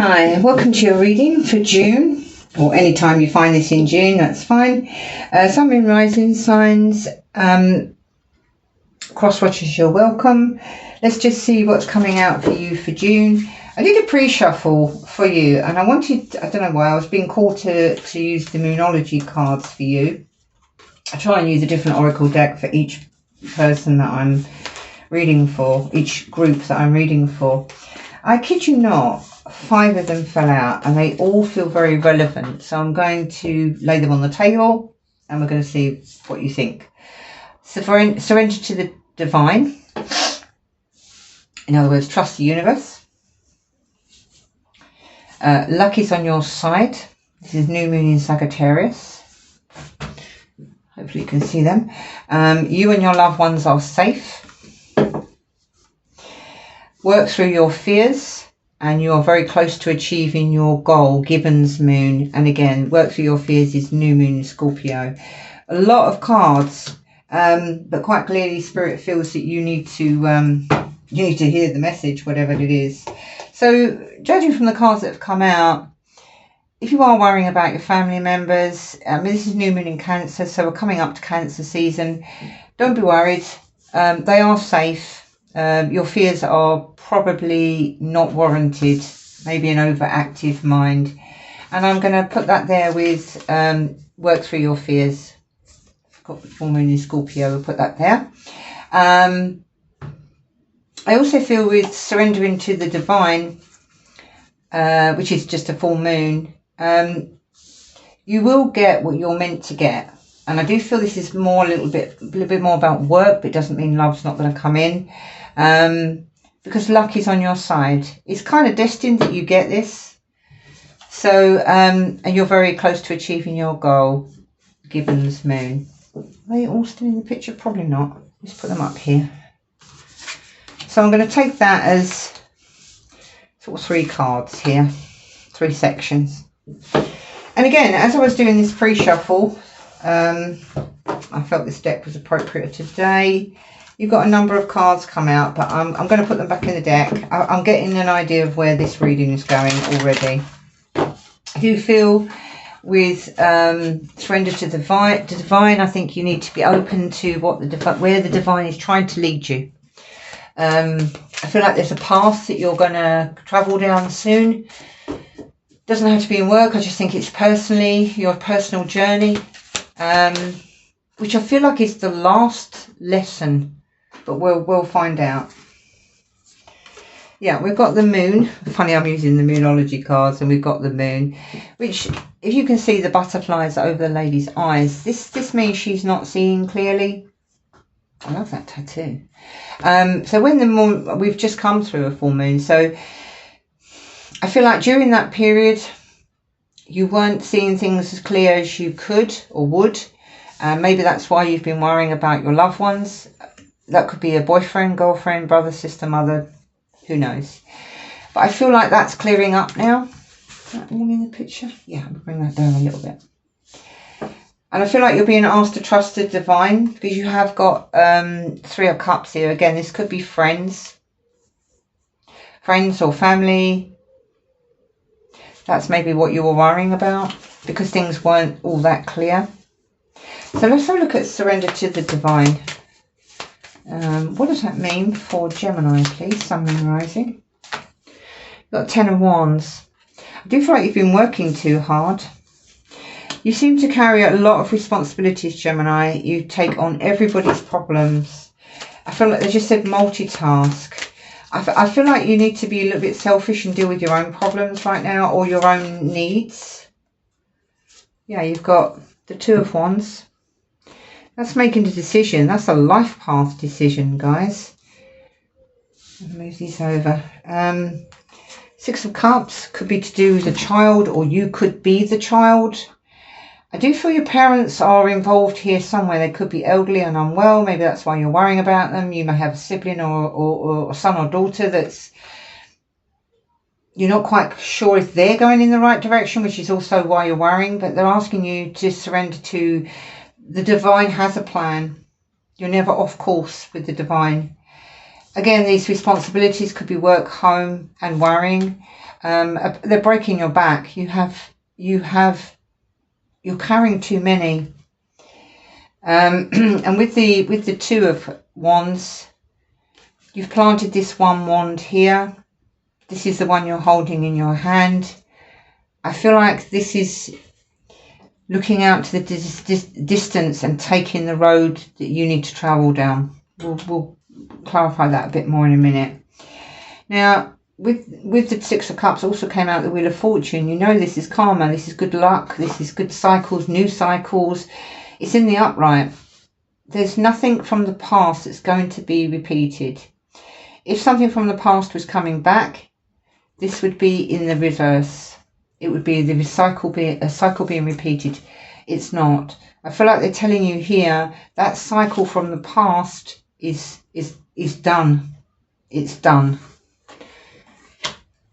Hi, welcome to your reading for June, or any time you find this in June, that's fine. Sun, Moon, Rising signs, cross watchers, you're welcome. Let's just see what's coming out for you for June. I did a pre-shuffle for you, and I don't know why, I was being called to use the Moonology cards for you. I try and use a different oracle deck for each person that I'm reading for, each group that I'm reading for. I kid you not, 5 of them fell out and they all feel very relevant. So I'm going to lay them on the table and we're going to see what you think. Surrender to the divine. In other words, trust the universe. Luck is on your side. This is new moon in Sagittarius. Hopefully you can see them. You and your loved ones are safe. Work through your fears. And you are very close to achieving your goal, Gibbon's moon. And again, work through your fears is new moon Scorpio. A lot of cards, but quite clearly Spirit feels that you need to hear the message, whatever it is. So judging from the cards that have come out, if you are worrying about your family members, this is new moon in Cancer, so we're coming up to Cancer season. Don't be worried. They are safe. Your fears are probably not warranted, maybe an overactive mind, and I'm going to put that there with work through your fears. I've got the full moon in Scorpio, we'll put that there. I also feel with surrendering to the divine, which is just a full moon, you will get what you're meant to get. And I do feel this is more a little bit more about work, but it doesn't mean love's not going to come in. Because luck is on your side. It's kind of destined that you get this. So, and you're very close to achieving your goal, Gibbon's moon. Are they all still in the picture? Probably not. Let's put them up here. So I'm going to take that as sort of 3 cards here, 3 sections. And again, as I was doing this pre-shuffle, I felt this deck was appropriate today. You've got a number of cards come out, but I'm going to put them back in the deck. I'm getting an idea of where this reading is going already. I do feel with surrender to the divine, I think you need to be open to where the divine is trying to lead you. I feel like there's a path that you're going to travel down soon. Doesn't have to be in work. I just think it's personally, your personal journey, which I feel like is the last lesson. But we'll find out. Yeah, we've got the moon. Funny, I'm using the Moonology cards, and we've got the moon, which, if you can see the butterflies over the lady's eyes, this means she's not seeing clearly. I love that tattoo. So when the moon, we've just come through a full moon, so I feel like during that period, you weren't seeing things as clear as you could or would. Maybe that's why you've been worrying about your loved ones. That could be a boyfriend, girlfriend, brother, sister, mother, who knows. But I feel like that's clearing up now. Is that all in the picture? Yeah, I'll bring that down a little bit. And I feel like you're being asked to trust the divine, because you have got 3 of Cups here. Again, this could be friends or family. That's maybe what you were worrying about, because things weren't all that clear. So let's have a look at surrender to the divine. What does that mean for Gemini, please? Sun, Moon, Rising. You've got 10 of Wands. I do feel like you've been working too hard. You seem to carry a lot of responsibilities, Gemini. You take on everybody's problems. I feel like they just said multitask. I feel like you need to be a little bit selfish and deal with your own problems right now, or your own needs. Yeah, you've got the 2 of Wands. That's making a decision. That's a life path decision, guys. I'll move these over. 6 of Cups could be to do with a child, or you could be the child. I do feel your parents are involved here somewhere. They could be elderly and unwell. Maybe that's why you're worrying about them. You may have a sibling or a son or daughter that's, you're not quite sure if they're going in the right direction, which is also why you're worrying. But they're asking you to surrender to the divine. Has a plan. You're never off course with the divine. Again, these responsibilities could be work, home and worrying. They're breaking your back. You're carrying too many. And with the Two of Wands, you've planted this one wand here. This is the one you're holding in your hand. I feel like this is looking out to the distance and taking the road that you need to travel down. We'll clarify that a bit more in a minute. Now, with the Six of Cups also came out the Wheel of Fortune. You know this is karma, this is good luck, this is good cycles, new cycles. It's in the upright. There's nothing from the past that's going to be repeated. If something from the past was coming back, this would be in the reverse. It would be a cycle being repeated. It's not. I feel like they're telling you here that cycle from the past is done. It's done.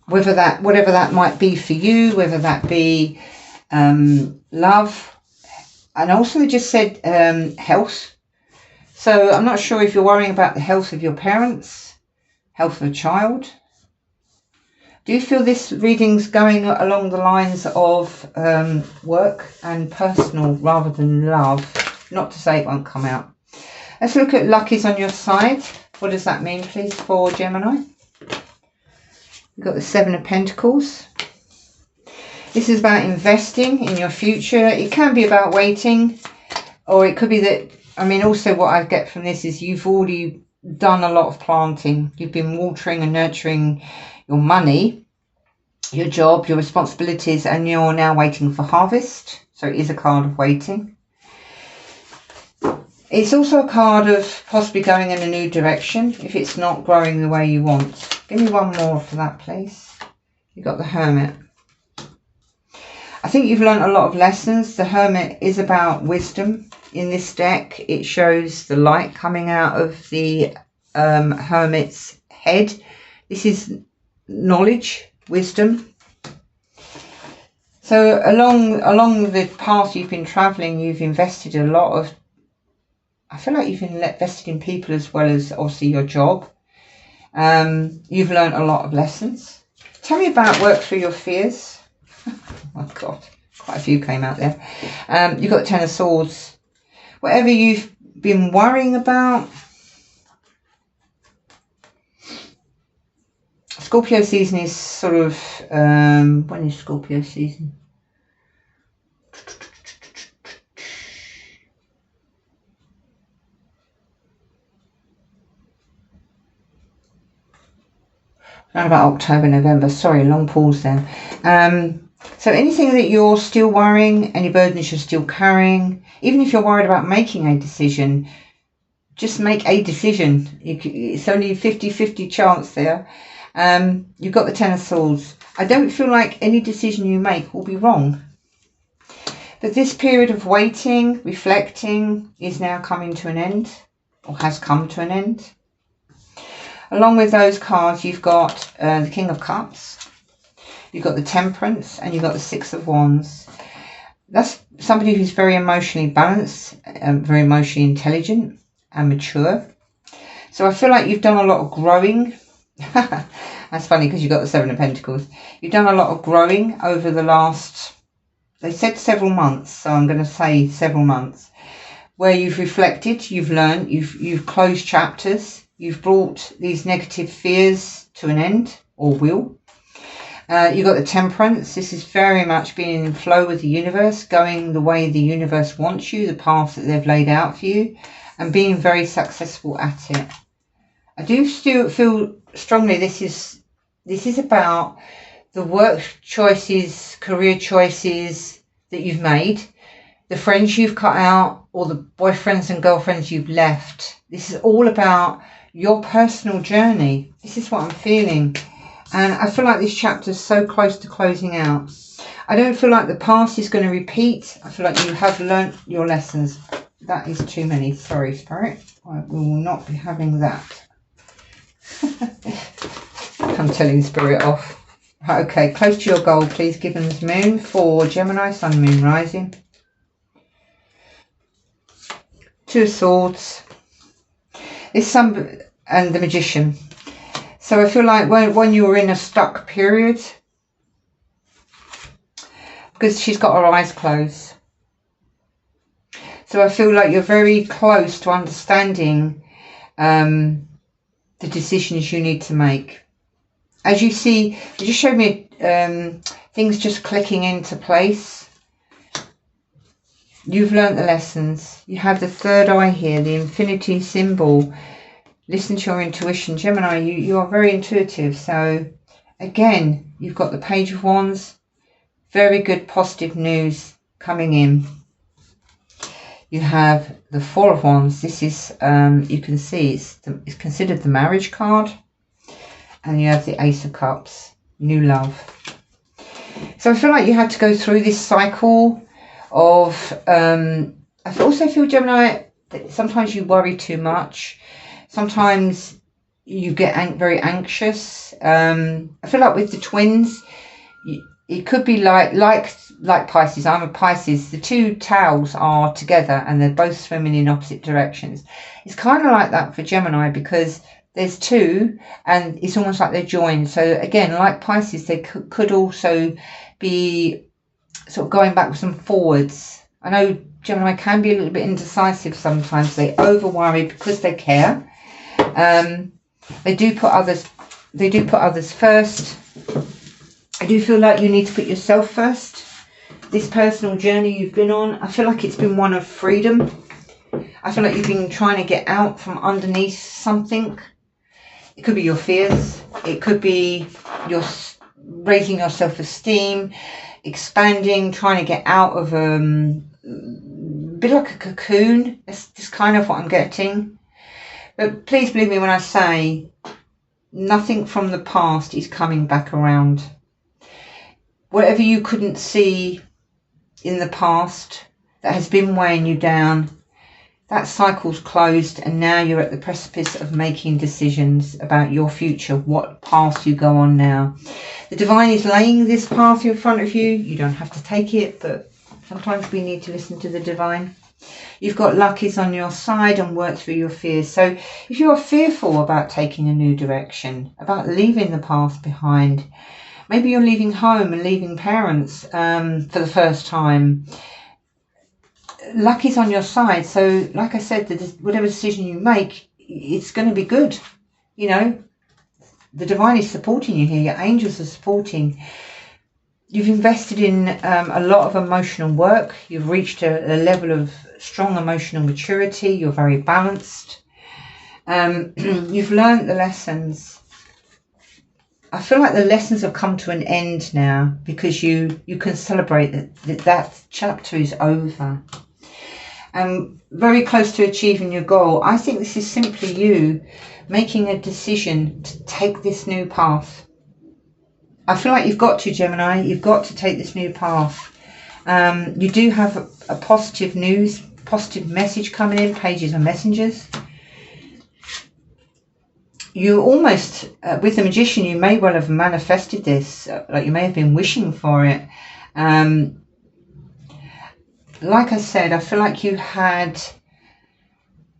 Whatever that might be for you, whether that be love. And also they just said health. So I'm not sure if you're worrying about the health of your parents, health of a child. Do you feel this reading's going along the lines of work and personal rather than love? Not to say it won't come out. Let's look at luck is on your side. What does that mean, please, for Gemini? You've got the Seven of Pentacles. This is about investing in your future. It can be about waiting, or it could be that, I mean, also what I get from this is you've already done a lot of planting. You've been watering and nurturing your money, your job, your responsibilities, and you're now waiting for harvest. So it is a card of waiting. It's also a card of possibly going in a new direction if it's not growing the way you want. Give me one more for that, please. You've got the Hermit. I think you've learned a lot of lessons. The Hermit is about wisdom. In this deck, it shows the light coming out of the Hermit's head. This is knowledge, wisdom. So along the path you've been travelling, you've invested a lot of, I feel like you've invested in people as well as obviously your job. You've learned a lot of lessons. Tell me about work through your fears. Oh my God, quite a few came out there. You've got the Ten of Swords. Whatever you've been worrying about. Scorpio season is sort of, when is Scorpio season? Around about October, November. Sorry, long pause there. So anything that you're still worrying, any burdens you're still carrying, even if you're worried about making a decision, just make a decision. It's only a 50-50 chance there. You've got the Ten of Swords. I don't feel like any decision you make will be wrong. But this period of waiting, reflecting, is now coming to an end, or has come to an end. Along with those cards, you've got the King of Cups, you've got the Temperance, and you've got the Six of Wands. That's somebody who's very emotionally balanced, very emotionally intelligent and mature. So I feel like you've done a lot of growing. That's funny because you've got the Seven of Pentacles. You've done a lot of growing over the last, they said several months, so I'm going to say several months, where you've reflected, you've learned, you've closed chapters. You've brought these negative fears to an end, or will. You've got the Temperance. This is very much being in flow with the universe, going the way the universe wants you, the path that they've laid out for you, and being very successful at it. I do still feel strongly this is about the work choices, career choices that you've made, the friends you've cut out, or the boyfriends and girlfriends you've left. This is all about your personal journey. This is what I'm feeling. And I feel like this chapter is so close to closing out. I don't feel like the past is going to repeat. I feel like you have learnt your lessons. That is too many. Sorry, Spirit. We will not be having that. I'm telling Spirit off. Okay, close to your goal, please. Gibbons Moon for Gemini, Sun, Moon, Rising. Two of Swords. And the Magician. So I feel like when you were in a stuck period, because she's got her eyes closed. So I feel like you're very close to understanding the decisions you need to make. As you see, you just showed me things just clicking into place. You've learnt the lessons. You have the third eye here, the infinity symbol. Listen to your intuition. Gemini, you are very intuitive. So again, you've got the Page of Wands. Very good positive news coming in. You have the Four of Wands. This is, you can see, it's considered the marriage card. And you have the Ace of Cups, new love. So I feel like you had to go through this cycle of, I also feel, Gemini, that sometimes you worry too much. Sometimes you get very anxious. I feel like with the twins, it could be like Pisces. I'm a Pisces. The two towels are together and they're both swimming in opposite directions. It's kind of like that for Gemini because there's two and it's almost like they're joined. So again, like Pisces, they could also be sort of going backwards and forwards. I know Gemini can be a little bit indecisive sometimes. They over worry because they care. They do put others first. I do feel like you need to put yourself first. This personal journey you've been on, I feel like it's been one of freedom. I feel like you've been trying to get out from underneath something. It could be your fears. It could be your raising your self-esteem, expanding, trying to get out of a bit like a cocoon. That's just kind of what I'm getting. But please believe me when I say nothing from the past is coming back around. Whatever you couldn't see in the past that has been weighing you down, that cycle's closed and now you're at the precipice of making decisions about your future, what path you go on now. The divine is laying this path in front of you. You don't have to take it, but sometimes we need to listen to the divine. You've got luck is on your side and work through your fears. So if you are fearful about taking a new direction, about leaving the past behind, maybe you're leaving home and leaving parents for the first time, luck is on your side. So like I said, whatever decision you make, it's going to be good. You know, the divine is supporting you here. Your angels are supporting. You've invested in a lot of emotional work. You've reached a level of strong emotional maturity. You're very balanced. You've learned the lessons. I feel like the lessons have come to an end now because you can celebrate that chapter is over. Very close to achieving your goal. I think this is simply you making a decision to take this new path. I feel like you've got to, Gemini. You've got to take this new path. You do have a positive message coming in, pages and messengers. You almost, with the Magician, you may well have manifested this. Like you may have been wishing for it. Like I said, I feel like you had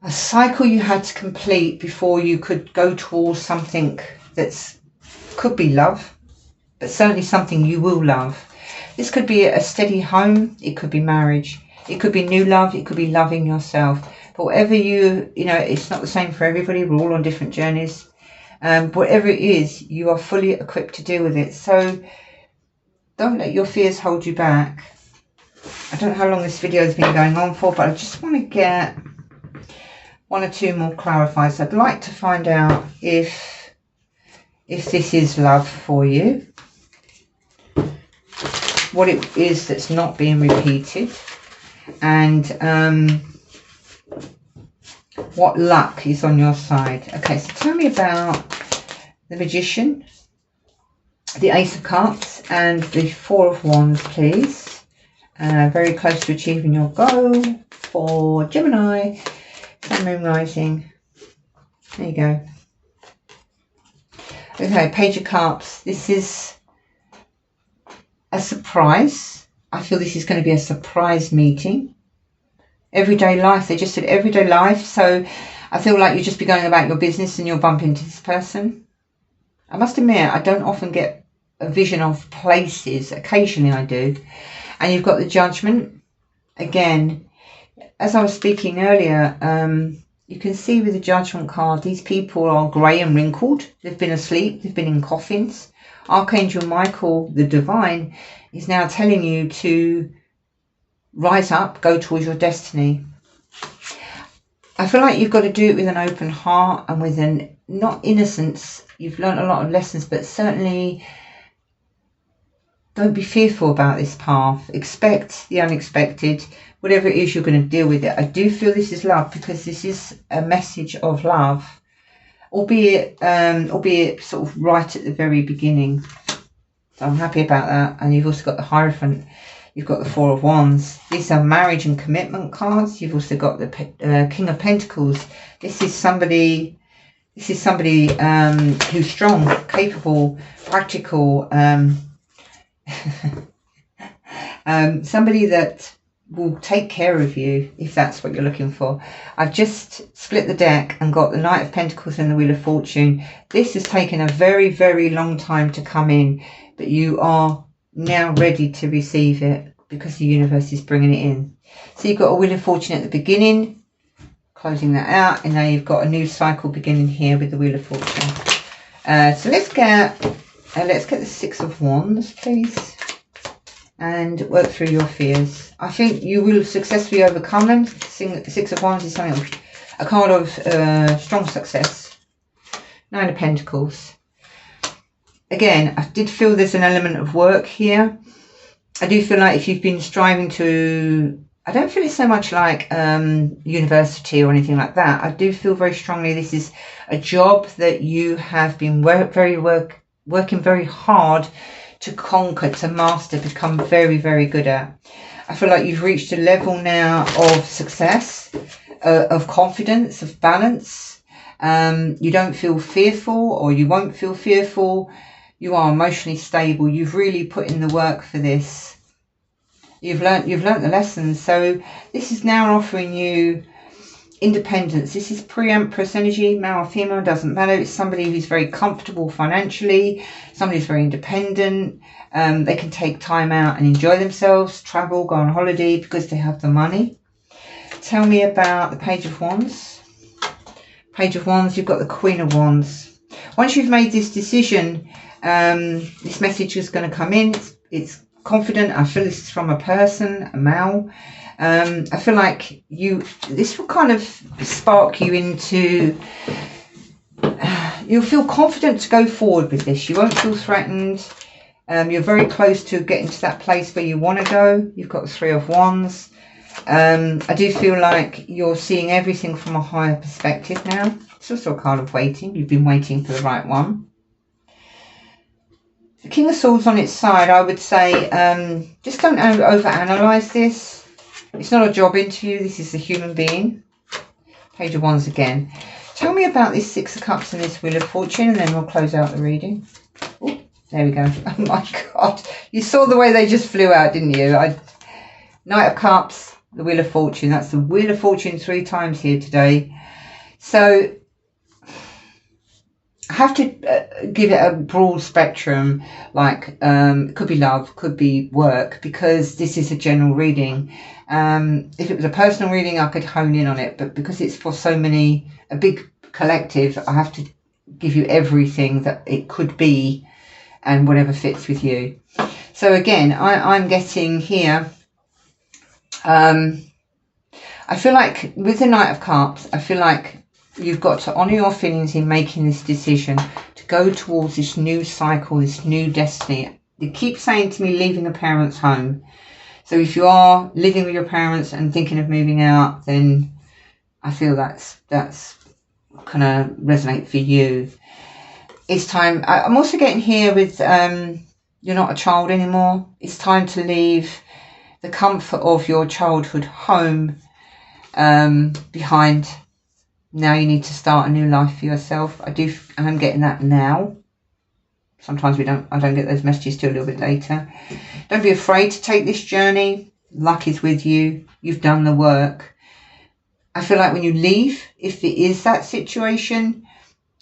a cycle you had to complete before you could go towards something that's could be love, but certainly something you will love. This could be a steady home. It could be marriage. It could be new love. It could be loving yourself. But whatever you know, it's not the same for everybody. We're all on different journeys. Whatever it is, you are fully equipped to deal with it. So don't let your fears hold you back. I don't know how long this video has been going on for, but I just want to get one or two more clarifiers. I'd like to find out if this is love for you, what it is that's not being repeated, and what luck is on your side. Okay, so tell me about the Magician, the Ace of Cups, and the Four of Wands, please. Very close to achieving your goal for Gemini, Sun, Moon, Rising. There you go. Okay, Page of Cups. This is a surprise. I feel this is going to be a surprise meeting. Everyday life. They just said everyday life. So I feel like you'll just be going about your business and you'll bump into this person. I must admit, I don't often get a vision of places. Occasionally I do. And you've got the Judgment. Again, as I was speaking earlier, you can see with the Judgment card, these people are grey and wrinkled. They've been asleep. They've been in coffins. Archangel Michael, the divine, is now telling you to rise up, go towards your destiny. I feel like you've got to do it with an open heart and with an, not innocence. You've learned a lot of lessons, but certainly don't be fearful about this path. Expect the unexpected. Whatever it is, you're going to deal with it. I do feel this is love, because this is a message of love, albeit sort of right at the very beginning. So I'm happy about that. And you've also got the Hierophant. You've got the Four of Wands. These are marriage and commitment cards. You've also got the King of Pentacles. This is somebody who's strong, capable, practical. Somebody that will take care of you, if that's what you're looking for. I've just split the deck and got the Knight of Pentacles and the Wheel of Fortune. This has taken a very, very long time to come in, but you are now ready to receive it, because the universe is bringing it in. So you've got a Wheel of Fortune at the beginning, closing that out, and now you've got a new cycle beginning here with the Wheel of Fortune. So let's get the Six of Wands, please, and work through your fears. I think you will successfully overcome them. Six of Wands is something, a card of strong success. Nine of Pentacles. Again, I did feel there's an element of work here. I do feel like if you've been striving to, I don't feel it's so much like university or anything like that. I do feel very strongly this is a job that you have been working very hard to conquer, to master, become very, very good at. I feel like you've reached a level now of success, of confidence, of balance. You don't feel fearful, or you won't feel fearful. You are emotionally stable. You've really put in the work for this. You've learnt the lessons. So this is now offering you independence. This is pre-Empress energy, male or female, doesn't matter. It's somebody who's very comfortable financially, somebody who's very independent. They can take time out and enjoy themselves, travel, go on holiday, because they have the money. Tell me about the Page of Wands. Page of Wands, you've got the Queen of Wands. Once you've made this decision, this message is going to come in. It's confident. I feel this is from a person, a male. I feel like this will kind of spark you into, you'll feel confident to go forward with this. You won't feel threatened. You're very close to getting to that place where you want to go. You've got the Three of Wands. I do feel like you're seeing everything from a higher perspective now. It's also a card of waiting. You've been waiting for the right one. The King of Swords on its side, I would say, just don't overanalyze this. It's not a job interview. This is a human being. Page of Wands again. Tell me about this Six of Cups and this Wheel of Fortune, and then we'll close out the reading. Oh, there we go. Oh my God. You saw the way they just flew out, didn't you? Knight of Cups, the Wheel of Fortune. That's the Wheel of Fortune 3 times here today. So I have to give it a broad spectrum, like it could be love, could be work, because this is a general reading. If it was a personal reading, I could hone in on it, but because it's for so many, a big collective, I have to give you everything that it could be and whatever fits with you. So again, I'm getting here, I feel like with the Knight of Cups, I feel like you've got to honour your feelings in making this decision to go towards this new cycle, this new destiny. They keep saying to me, leaving a parent's home. So if you are living with your parents and thinking of moving out, then I feel that's going to resonate for you. It's time. I'm also getting here with you're not a child anymore. It's time to leave the comfort of your childhood home behind. Now you need to start a new life for yourself. I'm getting that now. Sometimes I don't get those messages till a little bit later. Don't be afraid to take this journey. Luck is with you. You've done the work. I feel like when you leave, if it is that situation,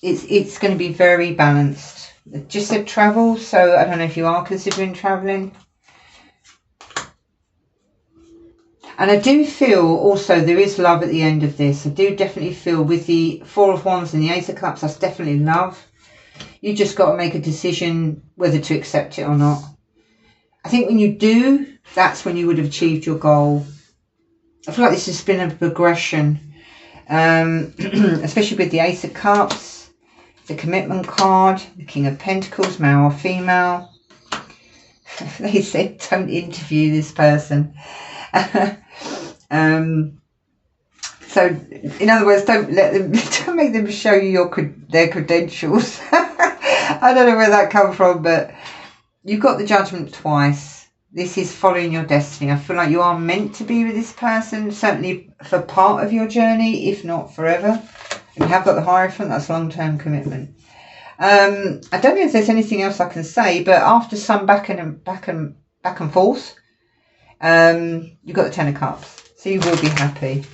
it's going to be very balanced. I just said travel, so I don't know if you are considering travelling. And I do feel also there is love at the end of this. I do definitely feel with the Four of Wands and the Ace of Cups, that's definitely love. You just got to make a decision whether to accept it or not. I think when you do, that's when you would have achieved your goal. I feel like this has been a progression, especially with the Ace of Cups, the Commitment card, the King of Pentacles, male or female. They said don't interview this person. So in other words, don't make them show you their credentials. I don't know where that comes from, but you've got the Judgment twice. This is following your destiny. I feel like you are meant to be with this person, certainly for part of your journey, if not forever. And you have got the Hierophant, that's long-term commitment. I don't know if there's anything else I can say, but after some back and forth, you've got the Ten of Cups, so you will be happy.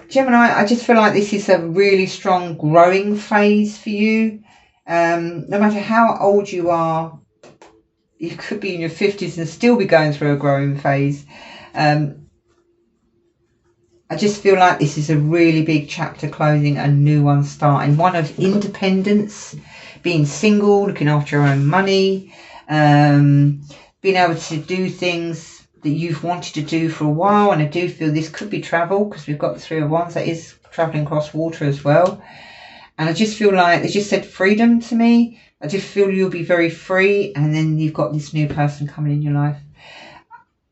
Gemini, I just feel like this is a really strong growing phase for you. No matter how old you are, you could be in your 50s and still be going through a growing phase. I just feel like this is a really big chapter closing, a new one starting. One of independence, being single, looking after your own money, being able to do things that you've wanted to do for a while. And I do feel this could be travel, because we've got the Three of Wands, that is travelling across water as well. And I just feel like they just said freedom to me. I just feel you'll be very free, and then you've got this new person coming in your life.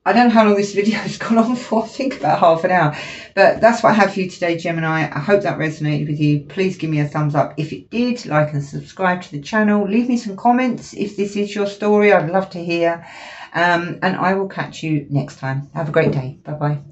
I don't know how long this video has gone on for, I think about half an hour. But that's what I have for you today, Gemini. I hope that resonated with you. Please give me a thumbs up if it did. Like and subscribe to the channel. Leave me some comments if this is your story. I'd love to hear. And I will catch you next time. Have a great day. Bye-bye.